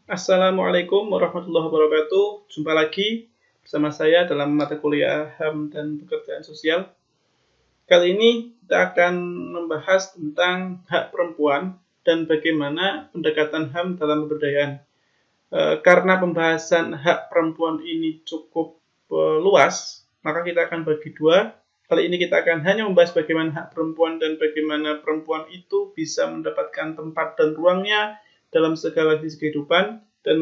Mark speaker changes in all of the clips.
Speaker 1: Assalamualaikum warahmatullahi wabarakatuh. Jumpa lagi bersama saya dalam mata kuliah HAM dan Pekerjaan Sosial. Kali ini kita akan membahas tentang hak perempuan dan bagaimana pendekatan HAM dalam pemberdayaan. Karena pembahasan hak perempuan ini cukup luas, maka kita akan bagi dua. Kali ini kita akan hanya membahas bagaimana hak perempuan dan bagaimana perempuan itu bisa mendapatkan tempat dan ruangnya dalam segala sisi kehidupan. Dan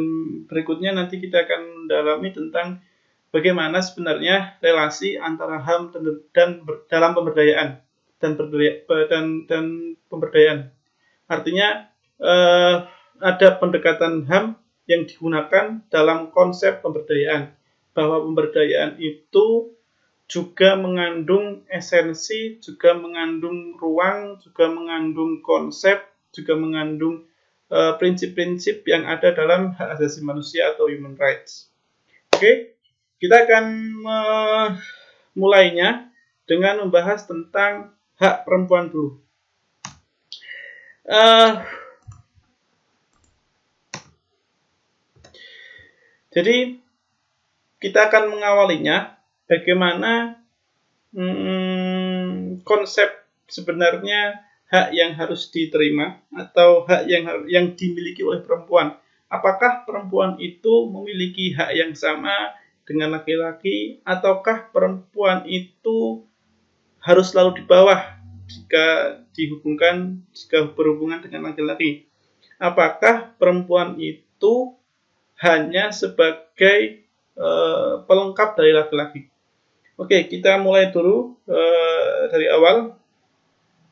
Speaker 1: berikutnya nanti kita akan mendalami tentang bagaimana sebenarnya relasi antara HAM dan dalam pemberdayaan dan pemberdayaan. Artinya ada pendekatan HAM yang digunakan dalam konsep pemberdayaan, bahwa pemberdayaan itu juga mengandung esensi, juga mengandung ruang, juga mengandung konsep, juga mengandung prinsip-prinsip yang ada dalam hak asasi manusia atau human rights. Oke, kita akan mulainya dengan membahas tentang hak perempuan dulu. Jadi kita akan mengawalinya bagaimana konsep sebenarnya hak yang harus diterima atau hak yang dimiliki oleh perempuan. Apakah perempuan itu memiliki hak yang sama dengan laki-laki, ataukah perempuan itu harus selalu di bawah jika berhubungan dengan laki-laki? Apakah perempuan itu hanya sebagai pelengkap dari laki-laki? Oke, kita mulai dulu dari awal.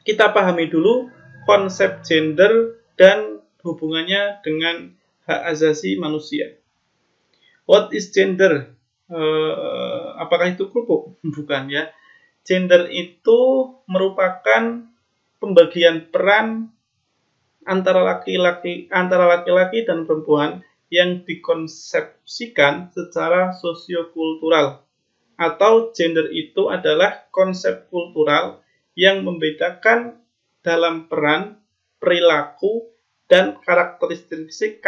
Speaker 1: Kita pahami dulu konsep gender dan hubungannya dengan hak asasi manusia. What is gender? Apakah itu kerupuk? Bukan ya. Gender itu merupakan pembagian peran antara laki-laki dan perempuan yang dikonsepsikan secara sosiokultural. Atau gender itu adalah konsep kultural yang membedakan dalam peran, perilaku, dan karakteristik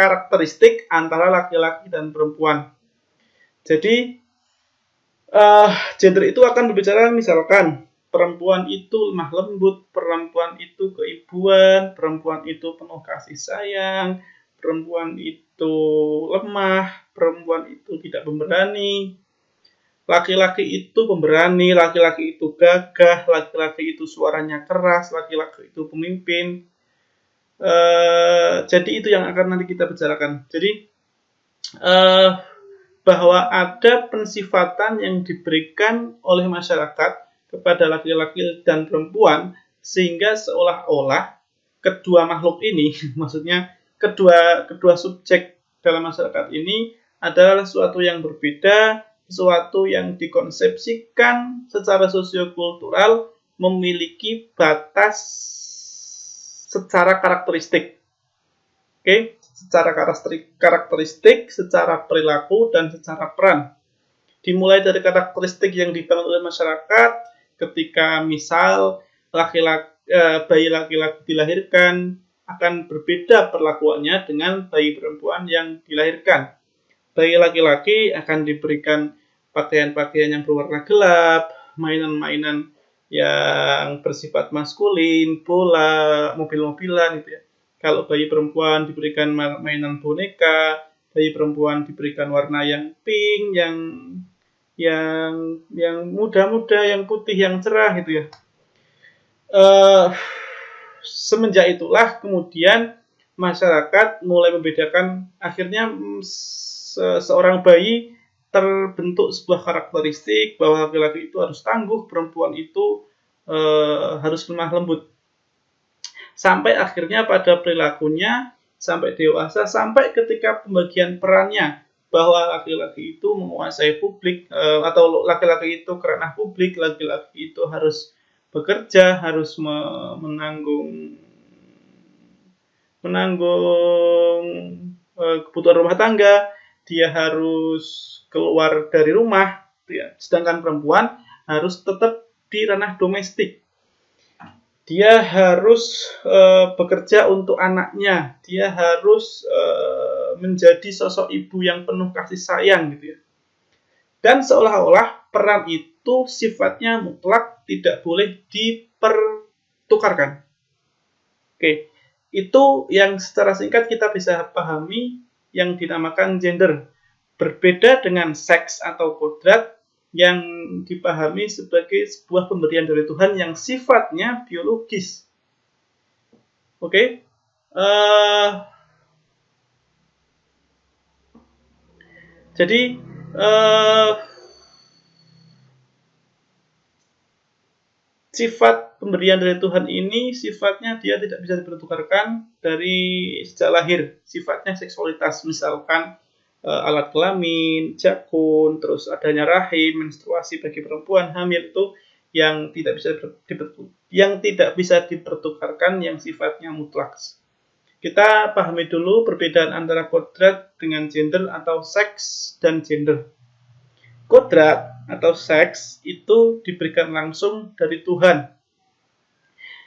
Speaker 1: antara laki-laki dan perempuan. Jadi, gender itu akan berbicara misalkan perempuan itu lemah lembut, perempuan itu keibuan, perempuan itu penuh kasih sayang, perempuan itu lemah, perempuan itu tidak pemberani. Laki-laki itu pemberani, laki-laki itu gagah, laki-laki itu suaranya keras, laki-laki itu pemimpin. Jadi itu yang akan nanti kita bicarakan. Jadi bahwa ada pensifatan yang diberikan oleh masyarakat kepada laki-laki dan perempuan sehingga seolah-olah kedua makhluk ini, maksudnya kedua subjek dalam masyarakat ini adalah sesuatu yang berbeda, sesuatu yang dikonsepsikan secara sosiokultural memiliki batas secara karakteristik. Oke, secara karakteristik, secara perilaku, dan secara peran. Dimulai dari karakteristik yang dibangun oleh masyarakat ketika misal bayi laki-laki dilahirkan akan berbeda perlakuannya dengan bayi perempuan yang dilahirkan. Bayi laki-laki akan diberikan pakaian-pakaian yang berwarna gelap, mainan-mainan yang bersifat maskulin, bola, mobil-mobilan gitu ya. Kalau bayi perempuan diberikan mainan boneka, bayi perempuan diberikan warna yang pink, yang muda-muda, yang putih, yang cerah gitu ya. Semenjak itulah kemudian masyarakat mulai membedakan, akhirnya seorang bayi terbentuk sebuah karakteristik bahwa laki-laki itu harus tangguh, perempuan itu harus lemah lembut. Sampai akhirnya pada perilakunya, sampai dewasa, sampai ketika pembagian perannya, bahwa laki-laki itu menguasai publik, atau laki-laki itu kerana publik, laki-laki itu harus bekerja, harus menanggung kebutuhan rumah tangga, dia harus keluar dari rumah, sedangkan perempuan harus tetap di ranah domestik. Dia harus bekerja untuk anaknya, dia harus menjadi sosok ibu yang penuh kasih sayang gitu ya. Dan seolah-olah peran itu sifatnya mutlak, tidak boleh dipertukarkan. Oke, itu yang secara singkat kita bisa pahami yang dinamakan gender. Berbeda dengan seks atau kodrat yang dipahami sebagai sebuah pemberian dari Tuhan yang sifatnya biologis. Oke, jadi sifat pemberian dari Tuhan ini sifatnya dia tidak bisa dipertukarkan dari sejak lahir. Sifatnya seksualitas, misalkan alat kelamin, jakun, terus adanya rahim, menstruasi bagi perempuan hamil itu yang tidak bisa dipertukarkan, yang sifatnya mutlak. Kita pahami dulu perbedaan antara kodrat dengan gender atau seks dan gender. Kodrat atau seks itu diberikan langsung dari Tuhan.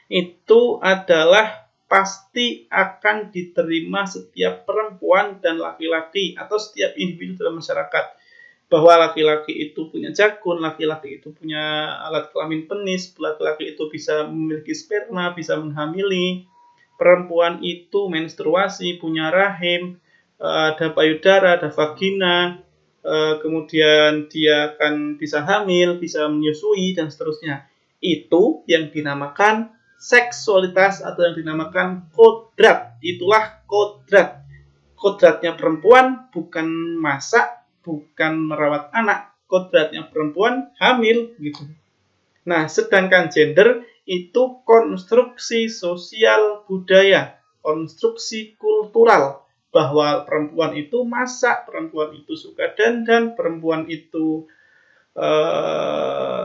Speaker 1: Itu adalah pasti akan diterima setiap perempuan dan laki-laki atau setiap individu dalam masyarakat. Bahwa laki-laki itu punya jakun, laki-laki itu punya alat kelamin penis, laki-laki itu bisa memiliki sperma, bisa menghamili, perempuan itu menstruasi, punya rahim, ada payudara, ada vagina, kemudian dia akan bisa hamil, bisa menyusui, dan seterusnya. Itu yang dinamakan seksualitas atau yang dinamakan kodrat. Itulah kodrat. Kodratnya perempuan bukan masak, bukan merawat anak. Kodratnya perempuan hamil gitu. Nah, sedangkan gender itu konstruksi sosial budaya, konstruksi kultural, bahwa perempuan itu masak, perempuan itu suka dandan, perempuan itu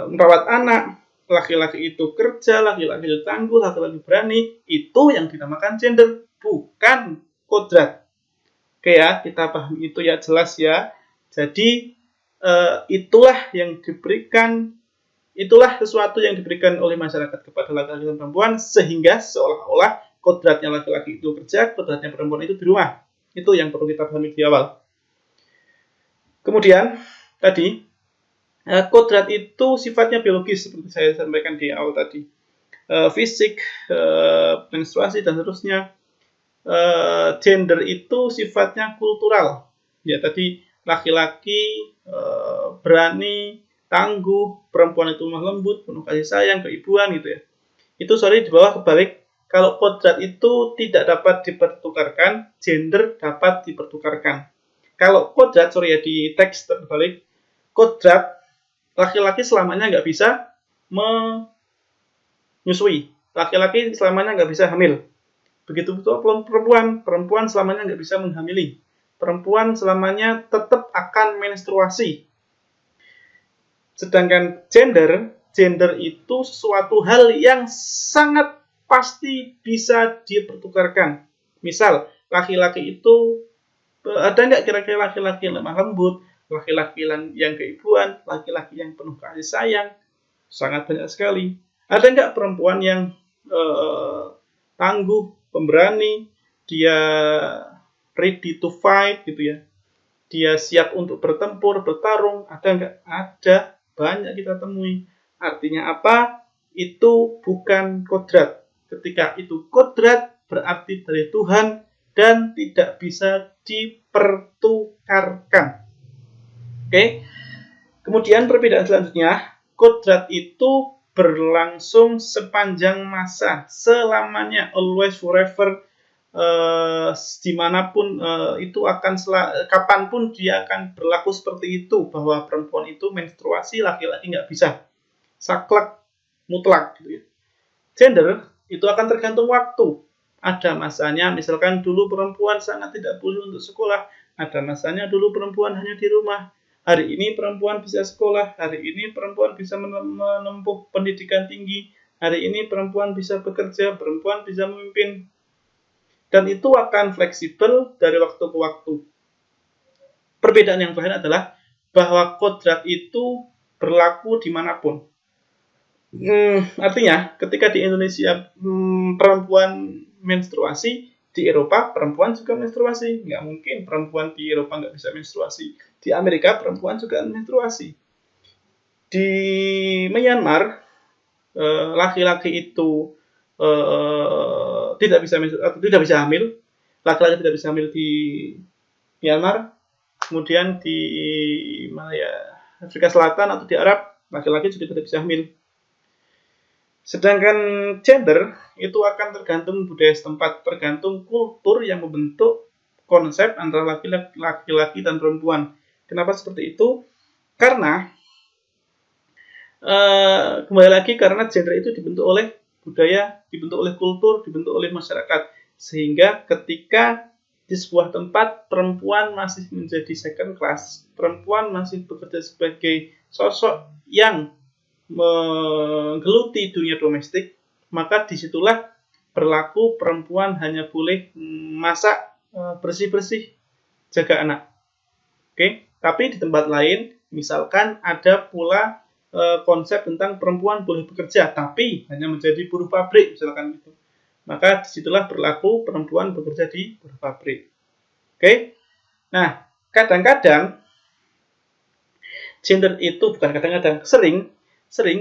Speaker 1: merawat anak, laki-laki itu kerja, laki-laki itu tangguh, laki-laki berani. Itu yang dinamakan gender, bukan kodrat. Oke ya, kita pahami itu ya, jelas ya. Jadi itulah yang diberikan, itulah sesuatu yang diberikan oleh masyarakat kepada laki-laki dan perempuan, sehingga seolah-olah kodratnya laki-laki itu kerja, kodratnya perempuan itu di rumah. Itu yang perlu kita pahami di awal. Kemudian tadi kodrat itu sifatnya biologis seperti saya sampaikan di awal tadi. Fisik, menstruasi dan seterusnya. Gender itu sifatnya kultural. Ya tadi laki-laki berani, tangguh, perempuan itu lemah lembut, penuh kasih sayang, keibuan gitu ya. Itu di bawah kebalik. Kalau kodrat itu tidak dapat dipertukarkan, gender dapat dipertukarkan. Kalau kodrat, di teks terbalik, kodrat laki-laki selamanya nggak bisa menyusui, laki-laki selamanya nggak bisa hamil. Begitu betul perempuan selamanya nggak bisa menghamili, perempuan selamanya tetap akan menstruasi. Sedangkan gender itu sesuatu hal yang sangat pasti bisa dipertukarkan. Misal, laki-laki itu, ada nggak kira-kira laki-laki yang lemah lembut, laki-laki yang keibuan, laki-laki yang penuh kasih sayang? Sangat banyak sekali. Ada nggak perempuan yang tangguh, pemberani, dia ready to fight gitu ya, dia siap untuk bertempur, bertarung? Ada nggak? Ada, banyak kita temui. Artinya apa? Itu bukan kodrat. Ketika itu kodrat, berarti dari Tuhan dan tidak bisa dipertukarkan. Oke. Kemudian perbedaan selanjutnya, kodrat itu berlangsung sepanjang masa, selamanya, always, forever, dimanapun itu akan kapanpun dia akan berlaku seperti itu, bahwa perempuan itu menstruasi, laki-laki nggak bisa, saklek, mutlak gitu ya. Gender itu akan tergantung waktu. Ada masanya, misalkan dulu perempuan sangat tidak boleh untuk sekolah, ada masanya dulu perempuan hanya di rumah. Hari ini perempuan bisa sekolah, hari ini perempuan bisa menempuh pendidikan tinggi, hari ini perempuan bisa bekerja, perempuan bisa memimpin. Dan itu akan fleksibel dari waktu ke waktu. Perbedaan yang terakhir adalah bahwa kodrat itu berlaku dimanapun. Artinya ketika di Indonesia perempuan menstruasi, Di Eropa perempuan juga menstruasi, nggak mungkin perempuan di Eropa nggak bisa menstruasi. Di Amerika perempuan juga menstruasi. Di Myanmar laki-laki itu tidak bisa hamil, laki-laki tidak bisa hamil di Myanmar, kemudian di mana ya, Afrika Selatan atau di Arab, laki-laki juga tidak bisa hamil. Sedangkan gender itu akan tergantung budaya setempat, tergantung kultur yang membentuk konsep antara laki-laki dan perempuan. Kenapa seperti itu? Karena kembali lagi karena gender itu dibentuk oleh budaya, dibentuk oleh kultur, dibentuk oleh masyarakat. Sehingga ketika di sebuah tempat perempuan masih menjadi second class, perempuan masih bekerja sebagai sosok yang menggeluti dunia domestik, maka disitulah berlaku perempuan hanya boleh masak, bersih-bersih, jaga anak. Oke, tapi di tempat lain, misalkan ada pula konsep tentang perempuan boleh bekerja, tapi hanya menjadi buruh pabrik, misalkan gitu. Maka disitulah berlaku perempuan bekerja di buruh pabrik. Oke, nah kadang-kadang gender itu bukan kadang-kadang, sering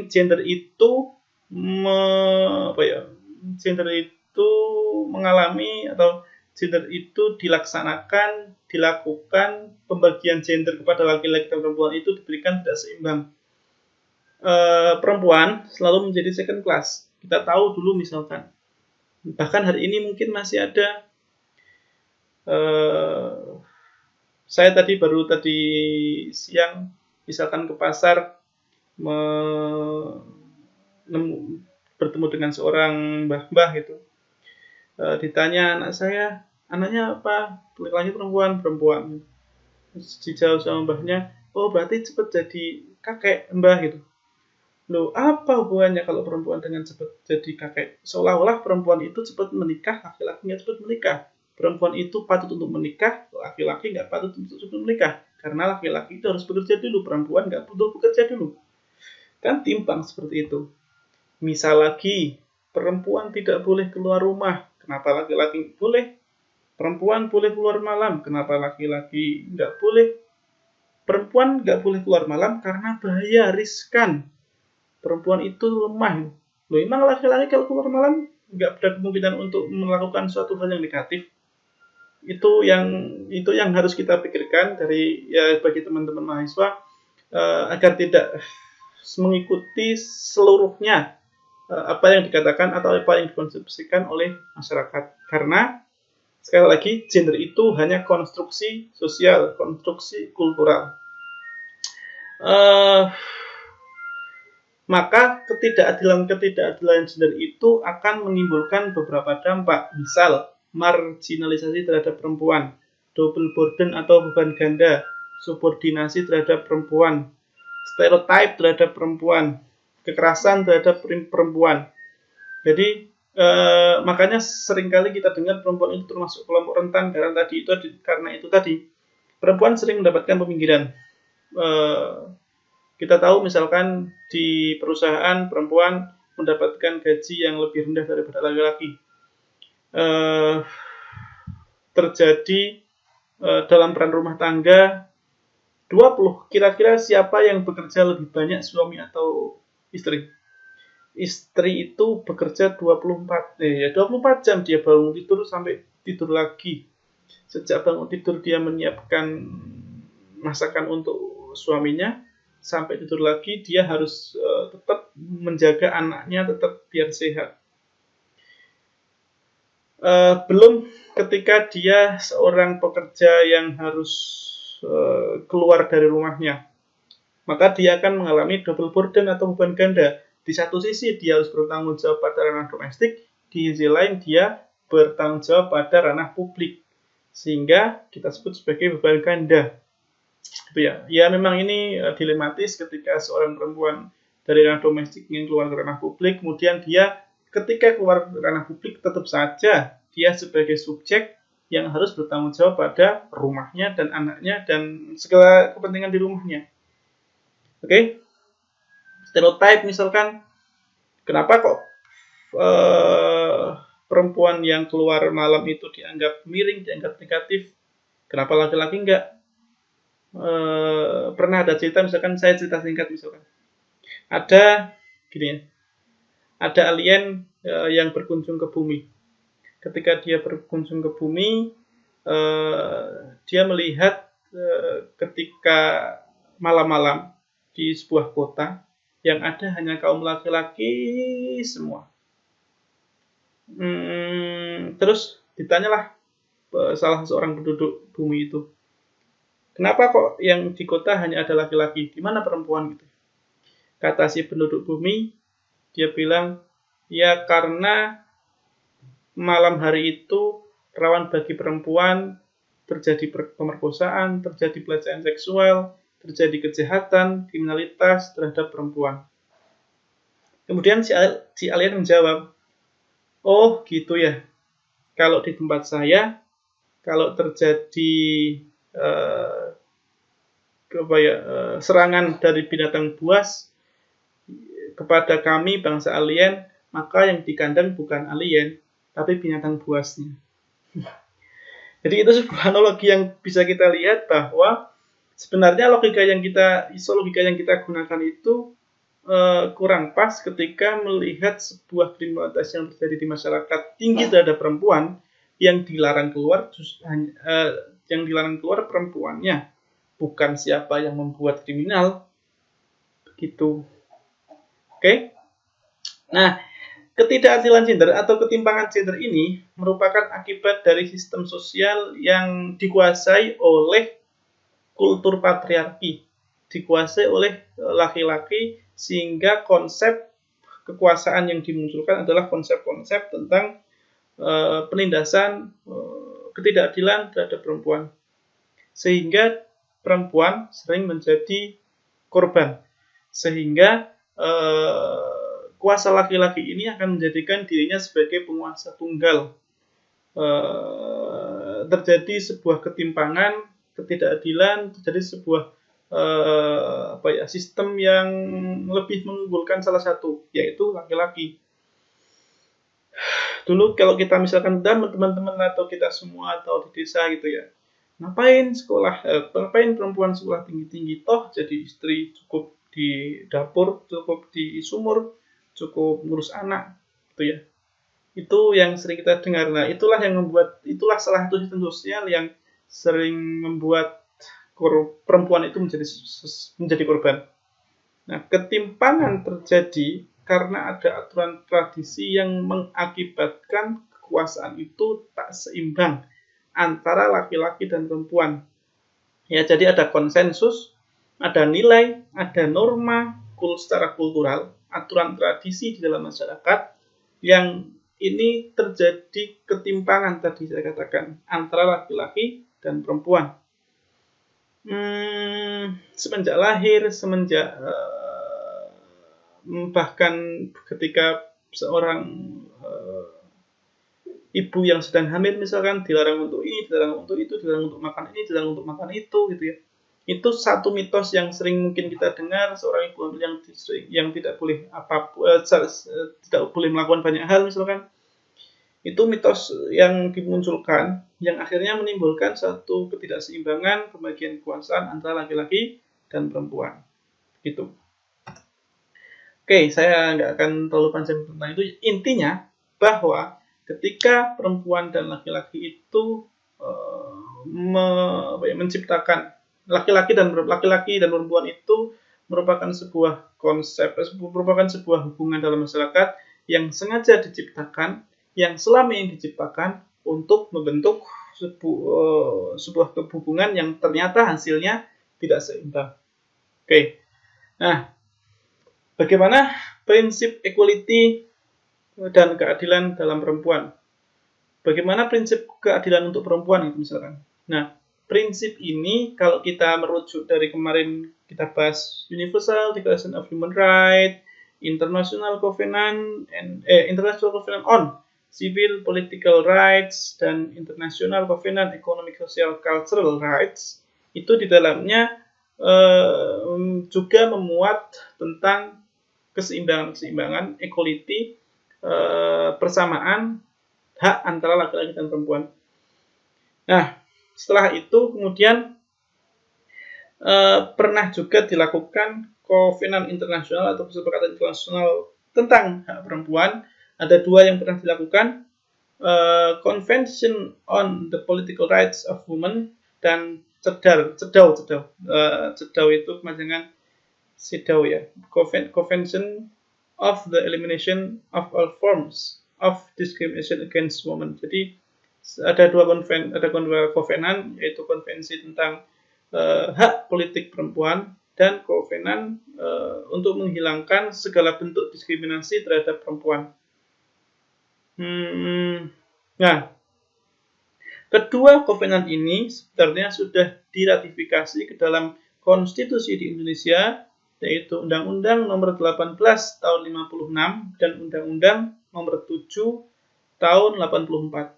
Speaker 1: gender itu gender itu mengalami atau gender itu dilakukan pembagian gender kepada laki-laki dan perempuan itu diberikan tidak seimbang. Perempuan selalu menjadi second class. Kita tahu dulu misalkan, bahkan hari ini mungkin masih ada. Saya baru tadi siang misalkan ke pasar bertemu dengan seorang mbah gitu. Ditanya anak saya, anaknya apa? Laki-laki perempuan. Terus dijawab sama mbahnya, oh berarti cepat jadi kakek mbah gitu. Loh, apa hubungannya kalau perempuan dengan cepat jadi kakek? Seolah-olah perempuan itu cepat menikah, laki-laki nggak cepat menikah. Perempuan itu patut untuk menikah, laki-laki nggak patut untuk cepat menikah. Karena laki-laki itu harus bekerja dulu, perempuan nggak butuh bekerja dulu. Kan timpang seperti itu. Misal lagi, perempuan tidak boleh keluar rumah. Kenapa laki-laki boleh? Perempuan boleh keluar malam. Kenapa laki-laki nggak boleh? Perempuan nggak boleh keluar malam karena bahaya, riskan. Perempuan itu lemah. Loh, emang laki-laki kalau keluar malam nggak ada kemungkinan untuk melakukan suatu hal yang negatif? Itu yang harus kita pikirkan bagi teman-teman mahasiswa agar tidak mengikuti seluruhnya apa yang dikatakan atau apa yang dikonsepsikan oleh masyarakat. Karena sekali lagi gender itu hanya konstruksi sosial, konstruksi kultural. Maka ketidakadilan gender itu akan menimbulkan beberapa dampak. Misal, marginalisasi terhadap perempuan, double burden atau beban ganda, subordinasi terhadap perempuan, stereotip terhadap perempuan, kekerasan terhadap perempuan. Jadi makanya seringkali kita dengar perempuan itu termasuk kelompok rentan karena itu tadi perempuan sering mendapatkan peminggiran. Kita tahu misalkan di perusahaan perempuan mendapatkan gaji yang lebih rendah daripada laki-laki. Terjadi dalam peran rumah tangga 20. Kira-kira siapa yang bekerja lebih banyak, suami atau istri? Istri itu bekerja 24 jam. Dia bangun tidur sampai tidur lagi. Sejak bangun tidur dia menyiapkan masakan untuk suaminya, sampai tidur lagi dia harus tetap menjaga anaknya tetap biar sehat. Belum ketika dia seorang pekerja yang harus keluar dari rumahnya, maka dia akan mengalami double burden atau beban ganda. Di satu sisi dia harus bertanggung jawab pada ranah domestik, di sisi lain dia bertanggung jawab pada ranah publik, sehingga kita sebut sebagai beban ganda. Ya memang ini dilematis ketika seorang perempuan dari ranah domestik ingin keluar ke ranah publik, kemudian dia ketika keluar ke ranah publik tetap saja dia sebagai subjek yang harus bertanggung jawab pada rumahnya dan anaknya dan segala kepentingan di rumahnya. Oke? Stereotype misalkan, kenapa kok perempuan yang keluar malam itu dianggap miring, dianggap negatif, kenapa laki-laki enggak? Pernah ada cerita, misalkan saya cerita singkat, misalkan ada gini ya, ada alien yang berkunjung ke bumi. Ketika dia berkunjung ke bumi, dia melihat ketika malam-malam di sebuah kota yang ada hanya kaum laki-laki semua. Terus ditanyalah salah seorang penduduk bumi itu, kenapa kok yang di kota hanya ada laki-laki, di mana perempuan gitu? Kata si penduduk bumi, dia bilang, ya karena malam hari itu rawan bagi perempuan, terjadi pemerkosaan, terjadi pelecehan seksual, terjadi kejahatan, kriminalitas terhadap perempuan. Kemudian si alien menjawab, oh gitu ya, kalau di tempat saya, kalau terjadi serangan dari binatang buas kepada kami bangsa alien, maka yang dikandang bukan alien, tapi binatang buasnya. Jadi itu sebuah analogi yang bisa kita lihat bahwa sebenarnya logika yang kita gunakan itu kurang pas ketika melihat sebuah kriminalitas yang terjadi di masyarakat tinggi terhadap perempuan yang dilarang keluar, perempuannya, bukan siapa yang membuat kriminal, begitu. Oke? Nah, ketidakadilan gender atau ketimpangan gender ini merupakan akibat dari sistem sosial yang dikuasai oleh kultur patriarki, dikuasai oleh laki-laki, sehingga konsep kekuasaan yang dimunculkan adalah konsep-konsep tentang penindasan ketidakadilan terhadap perempuan, sehingga perempuan sering menjadi korban, sehingga kuasa laki-laki ini akan menjadikan dirinya sebagai penguasa tunggal. Terjadi sebuah ketimpangan, ketidakadilan, terjadi sebuah sistem yang lebih mengunggulkan salah satu, yaitu laki-laki. Dulu kalau kita misalkan teman-teman atau kita semua atau di desa gitu ya, ngapain perempuan sekolah tinggi-tinggi, toh jadi istri cukup di dapur, cukup di sumur, cukup ngurus anak gitu ya. Itu yang sering kita dengar. Nah, itulah salah satu sistem sosial yang sering membuat perempuan itu menjadi korban. Nah, ketimpangan terjadi karena ada aturan tradisi yang mengakibatkan kekuasaan itu tak seimbang antara laki-laki dan perempuan. Ya, jadi ada konsensus, ada nilai, ada norma secara kultural, aturan tradisi di dalam masyarakat yang ini terjadi ketimpangan tadi saya katakan antara laki-laki dan perempuan. Semenjak lahir, bahkan ketika seorang ibu yang sedang hamil misalkan dilarang untuk ini, dilarang untuk itu, dilarang untuk makan ini, dilarang untuk makan itu gitu ya. Itu satu mitos yang sering mungkin kita dengar, seorang ibu hamil yang tidak boleh tidak boleh melakukan banyak hal misalkan. Itu mitos yang dimunculkan yang akhirnya menimbulkan satu ketidakseimbangan pembagian kekuasaan antara laki-laki dan perempuan. Gitu. Oke, saya nggak akan terlalu panjang tentang itu. Intinya bahwa ketika perempuan dan laki-laki itu menciptakan laki-laki dan perempuan itu merupakan sebuah konsep, merupakan sebuah hubungan dalam masyarakat yang sengaja diciptakan, yang selama ini diciptakan untuk membentuk sebuah hubungan yang ternyata hasilnya tidak seimbang. Oke. Nah, bagaimana prinsip equality dan keadilan dalam perempuan? Bagaimana prinsip keadilan untuk perempuan itu misalkan? Nah, prinsip ini kalau kita merujuk dari kemarin kita bahas Universal Declaration of Human Rights, International Covenant on Civil Political Rights, dan International Covenant Economic Social Cultural Rights, itu di dalamnya juga memuat tentang keseimbangan, equality, persamaan hak antara laki-laki dan perempuan. Nah, setelah itu kemudian pernah juga dilakukan Kovenan Internasional atau Kesepakatan Internasional tentang hak perempuan. Ada 2 yang pernah dilakukan, Convention on the Political Rights of Women dan CEDAW. CEDAW itu kepanjangan CEDAW ya. Convention of the Elimination of All Forms of Discrimination Against Women. Jadi ada dua kovenan, yaitu konvensi tentang hak politik perempuan dan kovenan untuk menghilangkan segala bentuk diskriminasi terhadap perempuan. Nah, kedua kovenan ini sebenarnya sudah diratifikasi ke dalam konstitusi di Indonesia, yaitu Undang-Undang Nomor 18 Tahun 56 dan Undang-Undang Nomor 7 Tahun 84.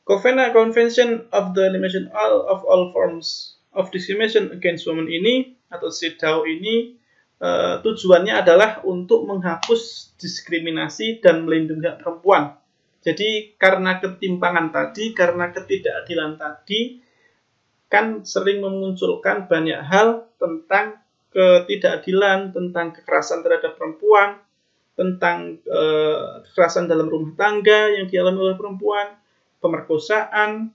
Speaker 1: Convention of the Elimination of All Forms of Discrimination Against Women ini atau CEDAW ini tujuannya adalah untuk menghapus diskriminasi dan melindungi hak perempuan. Jadi karena ketimpangan tadi, karena ketidakadilan tadi, kan sering memunculkan banyak hal tentang ketidakadilan, tentang kekerasan terhadap perempuan, tentang kekerasan dalam rumah tangga yang dialami oleh perempuan, pemerkosaan,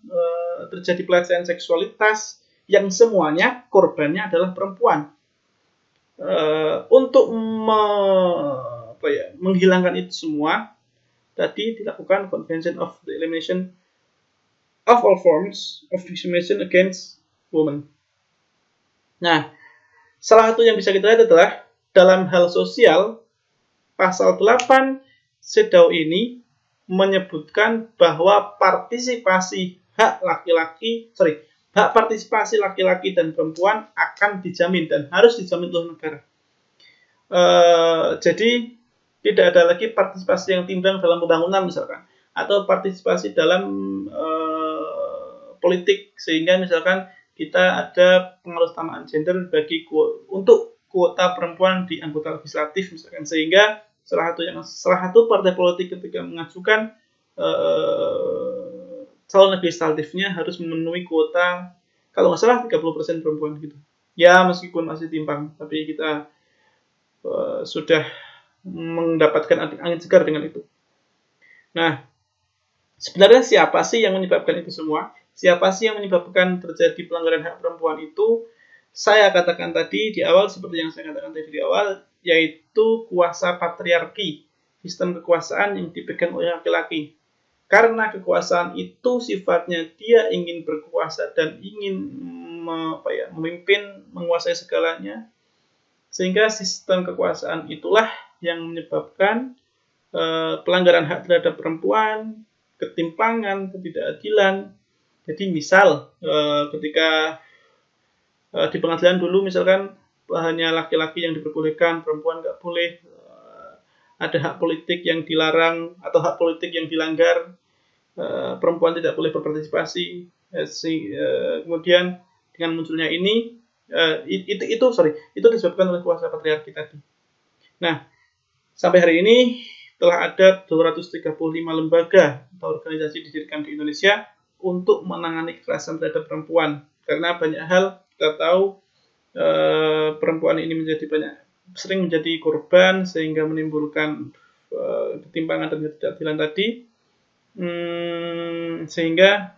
Speaker 1: terjadi pelecehan seksualitas, yang semuanya korbannya adalah perempuan. Untuk menghilangkan itu semua, tadi dilakukan Convention of the Elimination of All Forms of Discrimination Against Women. Nah, salah satu yang bisa kita lihat adalah dalam hal sosial, pasal 8 CEDAW ini menyebutkan bahwa partisipasi partisipasi laki-laki dan perempuan akan dijamin dan harus dijamin oleh negara. Jadi tidak ada lagi partisipasi yang timbang dalam pembangunan misalkan, atau partisipasi dalam politik, sehingga misalkan kita ada pengarustamaan gender untuk kuota perempuan di anggota legislatif misalkan, sehingga salah satu partai politik ketika mengajukan calon legislatifnya harus memenuhi kuota, kalau nggak salah 30% perempuan gitu. Ya meskipun masih timpang, tapi kita sudah mendapatkan angin segar dengan itu. Nah, sebenarnya siapa sih yang menyebabkan itu semua? Siapa sih yang menyebabkan terjadi pelanggaran hak perempuan itu? Saya katakan tadi di awal, seperti yang saya katakan tadi di awal, yaitu kuasa patriarki, sistem kekuasaan yang dipegang oleh laki-laki. Karena kekuasaan itu sifatnya dia ingin berkuasa dan ingin memimpin, menguasai segalanya, sehingga sistem kekuasaan itulah yang menyebabkan pelanggaran hak terhadap perempuan, ketimpangan, ketidakadilan. Jadi misal ketika di pengadilan dulu misalkan hanya laki-laki yang diperbolehkan, perempuan nggak boleh, ada hak politik yang dilarang atau hak politik yang dilanggar, perempuan tidak boleh berpartisipasi. Kemudian dengan munculnya ini, itu disebabkan oleh kuasa patriarki tadi. Nah, sampai hari ini telah ada 235 lembaga atau organisasi didirikan di Indonesia untuk menangani kekerasan terhadap perempuan. Karena banyak hal kita tahu perempuan ini sering menjadi korban, sehingga menimbulkan ketimpangan dan ketidakadilan tadi, sehingga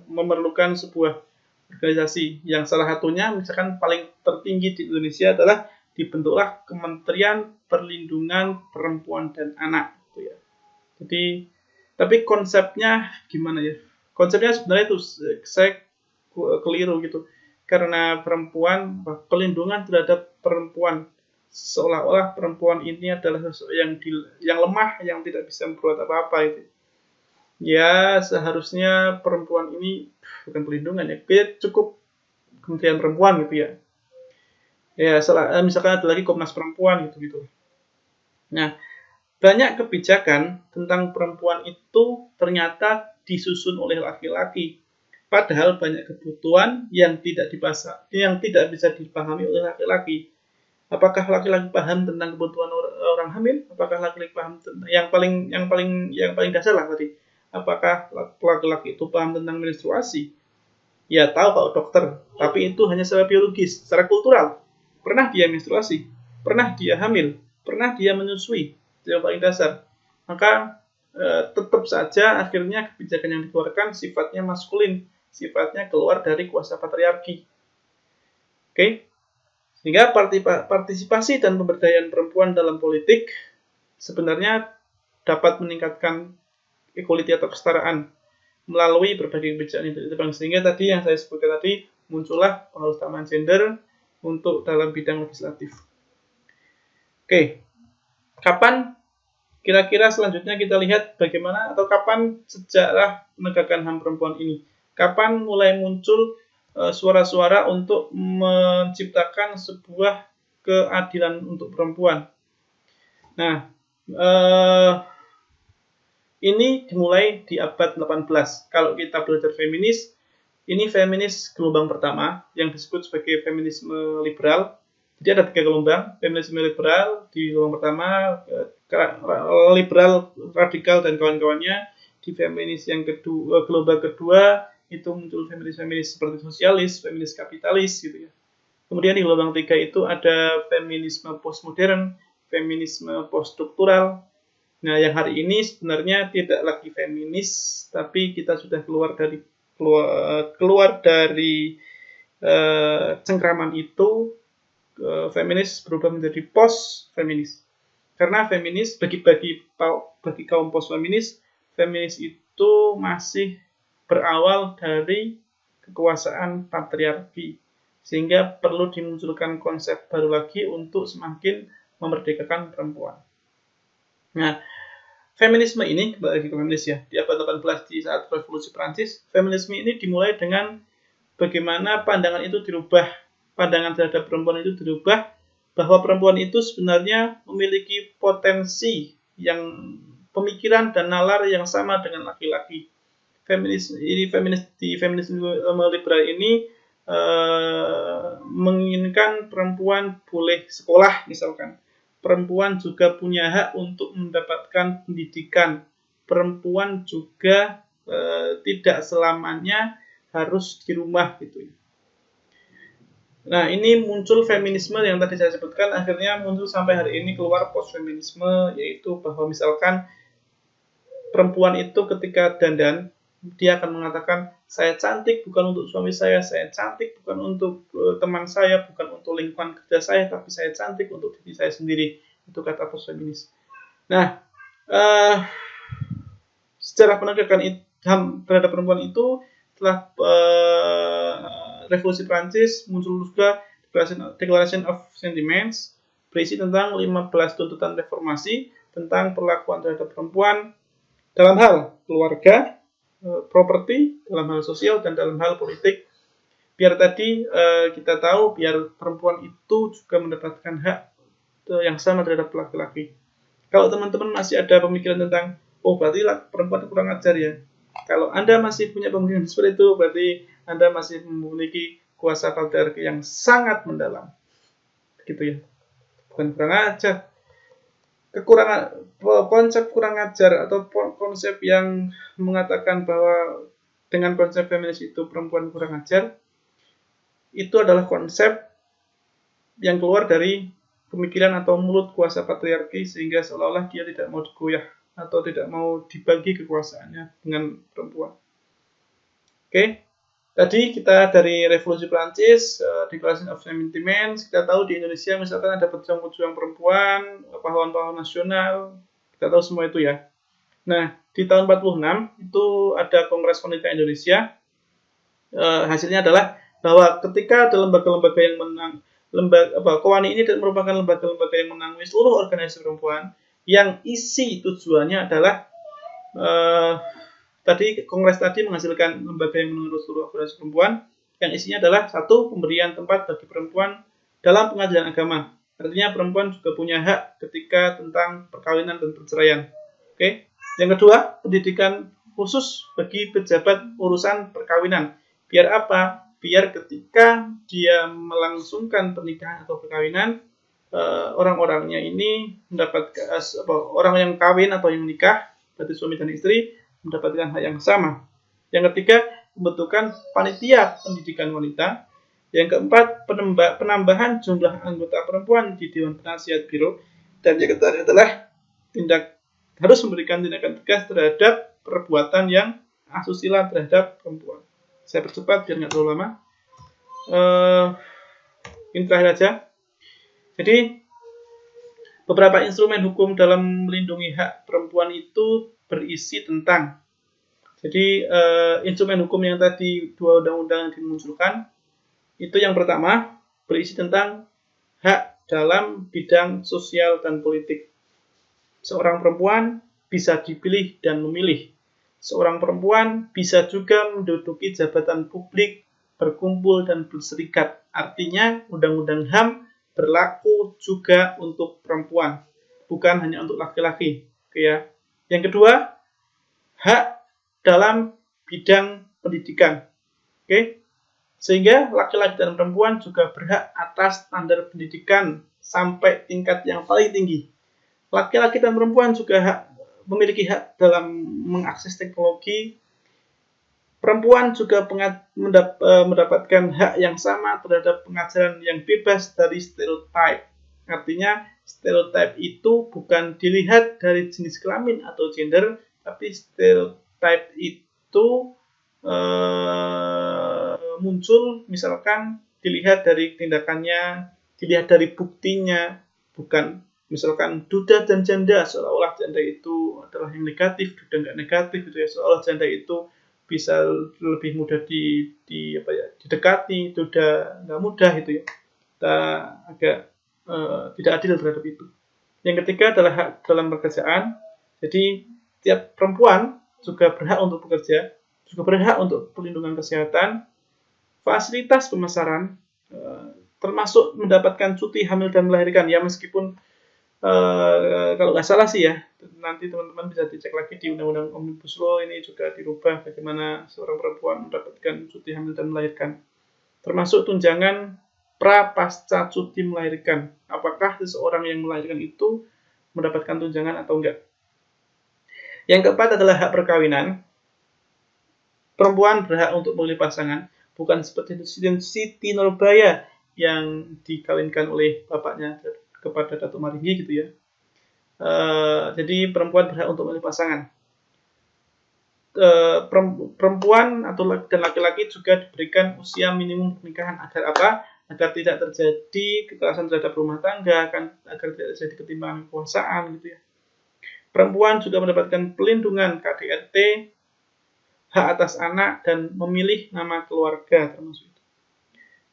Speaker 1: memerlukan sebuah organisasi yang salah satunya misalkan paling tertinggi di Indonesia adalah dibentuklah Kementerian Perlindungan Perempuan dan Anak gitu ya. Jadi tapi konsepnya gimana ya? Konsepnya sebenarnya itu saya keliru gitu. Karena pelindungan terhadap perempuan, seolah-olah perempuan ini adalah sesuatu yang lemah, yang tidak bisa berbuat apa-apa itu. Ya, seharusnya perempuan ini bukan pelindungan ya, cukup Kementerian Perempuan gitu ya. Ya, misalkan ada lagi Komnas Perempuan gitu. Nah, banyak kebijakan tentang perempuan itu ternyata disusun oleh laki-laki. Padahal banyak kebutuhan yang tidak bisa dipahami oleh laki-laki. Apakah laki-laki paham tentang kebutuhan orang hamil? Apakah laki-laki paham tentang yang paling dasar lah tadi? Apakah laki-laki itu paham tentang menstruasi? Ya tahu kalau dokter, tapi itu hanya secara biologis, secara kultural. Pernah dia menstruasi? Pernah dia hamil? Pernah dia menyusui? Itu yang paling dasar. Maka tetap saja akhirnya kebijakan yang dikeluarkan sifatnya maskulin, sifatnya keluar dari kuasa patriarki. Oke? Sehingga partisipasi dan pemberdayaan perempuan dalam politik sebenarnya dapat meningkatkan equality atau kesetaraan melalui berbagai kebijakan itu. Sehingga tadi yang saya sebutkan tadi, muncullah pengutamaan gender untuk dalam bidang legislatif. Oke, kapan kira-kira selanjutnya kita lihat bagaimana atau kapan sejarah penegakan HAM perempuan ini? Kapan mulai muncul suara-suara untuk menciptakan sebuah keadilan untuk perempuan? Nah, ini dimulai di abad 18. Kalau kita belajar feminis, ini feminis gelombang pertama yang disebut sebagai feminisme liberal. Jadi ada 3 gelombang, feminisme liberal di gelombang pertama, liberal, radikal, dan kawan-kawannya. Di feminis yang kedua, gelombang kedua, itu muncul feminis seperti sosialis, feminis kapitalis gitu ya. Kemudian di gelombang 3 itu ada feminisme postmodern, feminisme poststruktural. Nah, yang hari ini sebenarnya tidak lagi feminis, tapi kita sudah keluar dari cengkraman itu. Feminis berubah menjadi post feminis. Karena feminis bagi kaum post feminis itu masih berawal dari kekuasaan patriarki, sehingga perlu dimunculkan konsep baru lagi untuk semakin memerdekakan perempuan. Nah, feminisme ini, kembali ke feminis ya, di abad 18 di saat revolusi Prancis, feminisme ini dimulai dengan bagaimana pandangan itu dirubah, pandangan terhadap perempuan itu dirubah, bahwa perempuan itu sebenarnya memiliki potensi yang pemikiran dan nalar yang sama dengan laki-laki. Feminisme liberal ini menginginkan perempuan boleh sekolah misalkan. Perempuan juga punya hak untuk mendapatkan pendidikan. Perempuan juga tidak selamanya harus di rumah gitu ya. Nah, ini muncul feminisme yang tadi saya sebutkan, akhirnya muncul sampai hari ini keluar post-feminisme, yaitu bahwa misalkan perempuan itu ketika dandan, dia akan mengatakan, saya cantik bukan untuk suami saya cantik bukan untuk teman saya, bukan untuk lingkungan kerja saya, tapi saya cantik untuk diri saya sendiri. Itu kata post-feminis. Nah, sejarah penegakan HAM terhadap perempuan itu setelah revolusi Prancis muncul juga Declaration of Sentiments berisi tentang 15 tuntutan reformasi tentang perlakuan terhadap perempuan dalam hal keluarga, properti, dalam hal sosial, dan dalam hal politik. Biar tadi kita tahu, biar perempuan itu juga mendapatkan hak yang sama terhadap laki-laki. Kalau teman-teman masih ada pemikiran tentang, oh berarti perempuan kurang ajar ya. Kalau Anda masih punya pemikiran seperti itu, berarti Anda masih memiliki kuasa patriarki yang sangat mendalam. Gitu ya. Bukan kurang ajar. Konsep kurang ajar atau konsep yang mengatakan bahwa dengan konsep feminis itu perempuan kurang ajar, itu adalah konsep yang keluar dari pemikiran atau mulut kuasa patriarki, sehingga seolah-olah dia tidak mau digoyah atau tidak mau dibagi kekuasaannya dengan perempuan. Oke, tadi kita dari revolusi Prancis, Declaration of Sentiments, kita tahu di Indonesia misalkan ada pejuang-pejuang perempuan, pahlawan-pahlawan nasional, kita tahu semua itu ya. Nah, di tahun 46 itu ada Kongres Wanita Indonesia. Hasilnya adalah bahwa ketika ada lembaga-lembaga yang KOWANI ini merupakan lembaga-lembaga yang menaungi seluruh organisasi perempuan, yang isi tujuannya adalah tadi Kongres tadi menghasilkan lembaga yang menaungi seluruh organisasi perempuan, yang isinya adalah satu, pemberian tempat bagi perempuan dalam pengadilan agama. Artinya perempuan juga punya hak ketika tentang perkawinan dan perceraian. Oke. Yang kedua, pendidikan khusus bagi pejabat urusan perkawinan. Biar apa? Biar ketika dia melangsungkan pernikahan atau perkawinan, orang-orangnya ini mendapatkan orang yang kawin atau yang menikah, berarti suami dan istri mendapatkan hak yang sama. Yang ketiga, pembentukan panitia pendidikan wanita. Yang keempat, penambahan jumlah anggota perempuan di Dewan Penasihat Biro. Dan yang ketiga adalah harus memberikan tindakan tegas terhadap perbuatan yang asusila terhadap perempuan. Saya percepat biar nggak terlalu lama. Ini terakhir aja. Jadi beberapa instrumen hukum dalam melindungi hak perempuan itu berisi tentang, jadi instrumen hukum yang tadi 2 undang-undang dimunculkan, itu yang pertama berisi tentang hak dalam bidang sosial dan politik. Seorang perempuan bisa dipilih dan memilih. Seorang perempuan bisa juga menduduki jabatan publik, berkumpul dan berserikat. Artinya Undang-Undang HAM berlaku juga untuk perempuan, bukan hanya untuk laki-laki. Oke ya. Yang kedua, hak dalam bidang pendidikan. Oke. Sehingga laki-laki dan perempuan juga berhak atas standar pendidikan sampai tingkat yang paling tinggi. Laki-laki dan perempuan juga memiliki hak dalam mengakses teknologi. Perempuan juga mendapatkan hak yang sama terhadap pengajaran yang bebas dari stereotip. Artinya, stereotip itu bukan dilihat dari jenis kelamin atau gender, tapi stereotip itu muncul misalkan dilihat dari tindakannya, dilihat dari buktinya, bukan misalkan duda dan janda, seolah-olah janda itu adalah yang negatif, duda nggak negatif gitu ya, seolah janda itu bisa lebih mudah didekati, duda nggak mudah gitu ya. Kita agak tidak adil terhadap itu. Yang ketiga adalah hak dalam pekerjaan. Jadi tiap perempuan juga berhak untuk bekerja, juga berhak untuk perlindungan kesehatan, fasilitas pemasaran, termasuk mendapatkan cuti hamil dan melahirkan. Ya meskipun kalau nggak salah sih ya, nanti teman-teman bisa dicek lagi di Undang-Undang Omnibus Law ini juga dirubah bagaimana seorang perempuan mendapatkan cuti hamil dan melahirkan. Termasuk tunjangan pra pasca cuti melahirkan. Apakah seseorang yang melahirkan itu mendapatkan tunjangan atau enggak? Yang keempat adalah hak perkawinan. Perempuan berhak untuk memilih pasangan, bukan seperti Siti Nurbaya yang dikawinkan oleh bapaknya kepada Datuk Maringgi gitu ya. Jadi perempuan berhak untuk memilih pasangan. Perempuan dan laki-laki juga diberikan usia minimum pernikahan agar apa? Agar tidak terjadi kekerasan terhadap rumah tangga, agar tidak terjadi ketimpangan kekuasaan gitu ya. Perempuan juga mendapatkan pelindungan KDRT, hak atas anak, dan memilih nama keluarga termasuk itu.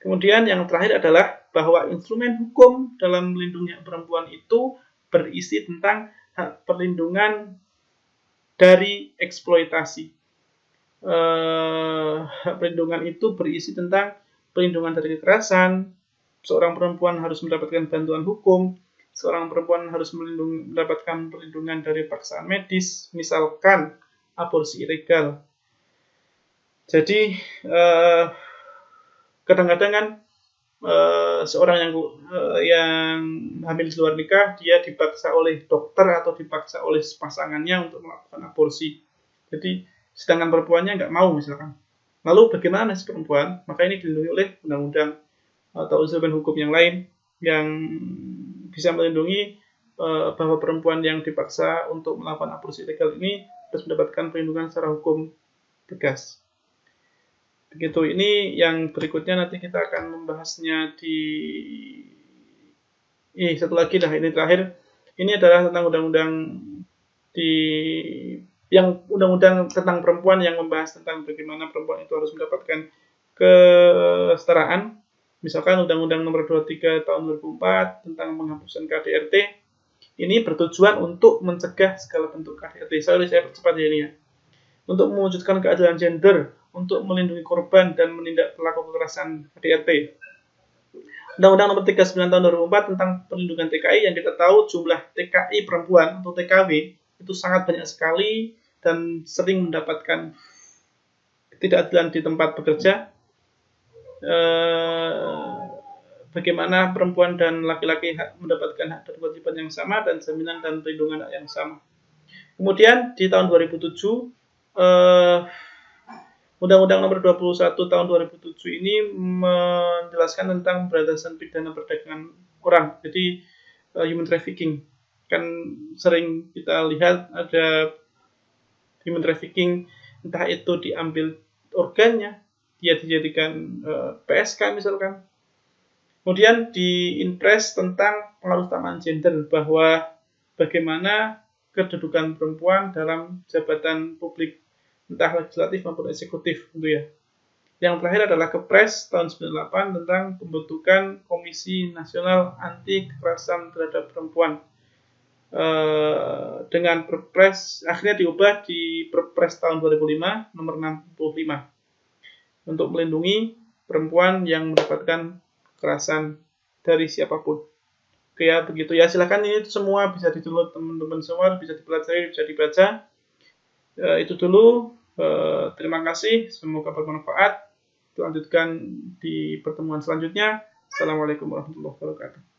Speaker 1: Kemudian yang terakhir adalah bahwa instrumen hukum dalam melindungi perempuan itu berisi tentang hak perlindungan dari eksploitasi. Hak perlindungan itu berisi tentang perlindungan dari kekerasan. Seorang perempuan harus mendapatkan bantuan hukum. Seorang perempuan harus mendapatkan perlindungan dari paksaan medis, misalkan aborsi ilegal. Jadi kadang-kadang kan seorang yang hamil di luar nikah, dia dipaksa oleh dokter atau dipaksa oleh pasangannya untuk melakukan aborsi. Jadi sedangkan perempuannya nggak mau misalkan. Lalu bagaimana si perempuan? Maka ini dilindungi oleh undang-undang atau instrumen hukum yang lain yang bisa melindungi bahwa perempuan yang dipaksa untuk melakukan aborsi ilegal ini harus mendapatkan perlindungan secara hukum tegas. Begitu, ini yang berikutnya nanti kita akan membahasnya satu lagi dah, ini terakhir. Ini adalah tentang undang-undang tentang perempuan yang membahas tentang bagaimana perempuan itu harus mendapatkan kesetaraan. Misalkan Undang-Undang Nomor 23 Tahun 2004 tentang penghapusan KDRT. Ini bertujuan untuk mencegah segala bentuk KDRT. Saya percepat ini ya. Untuk mewujudkan keadilan gender, untuk melindungi korban dan menindak pelaku kekerasan KDRT. Undang-Undang Nomor 39 Tahun 2004 tentang perlindungan TKI, yang kita tahu jumlah TKI perempuan atau TKW itu sangat banyak sekali dan sering mendapatkan ketidakadilan di tempat bekerja. bagaimana perempuan dan laki-laki mendapatkan hak dan kewajiban yang sama dan jaminan dan perlindungan hak yang sama. Kemudian di tahun 2007 Undang-Undang Nomor 21 Tahun 2007 ini menjelaskan tentang pemberantasan pidana perdagangan orang, jadi human trafficking. Kan sering kita lihat ada human trafficking, entah itu diambil organnya, dia dijadikan PSK misalkan. Kemudian di Inpres tentang pengaruh utamaan gender, bahwa bagaimana kedudukan perempuan dalam jabatan publik, entah legislatif maupun eksekutif gitu ya. Yang terakhir adalah Kepres tahun 98 tentang pembentukan Komisi Nasional Anti Kekerasan Terhadap Perempuan. Dengan Perpres akhirnya diubah di Perpres tahun 2005 nomor 65 untuk melindungi perempuan yang mendapatkan kekerasan dari siapapun. Oke ya, begitu ya. Silakan, ini semua bisa di-download teman-teman semua, bisa dipelajari, bisa dibaca. Itu dulu. Terima kasih, semoga bermanfaat. Lanjutkan di pertemuan selanjutnya. Assalamualaikum warahmatullahi wabarakatuh.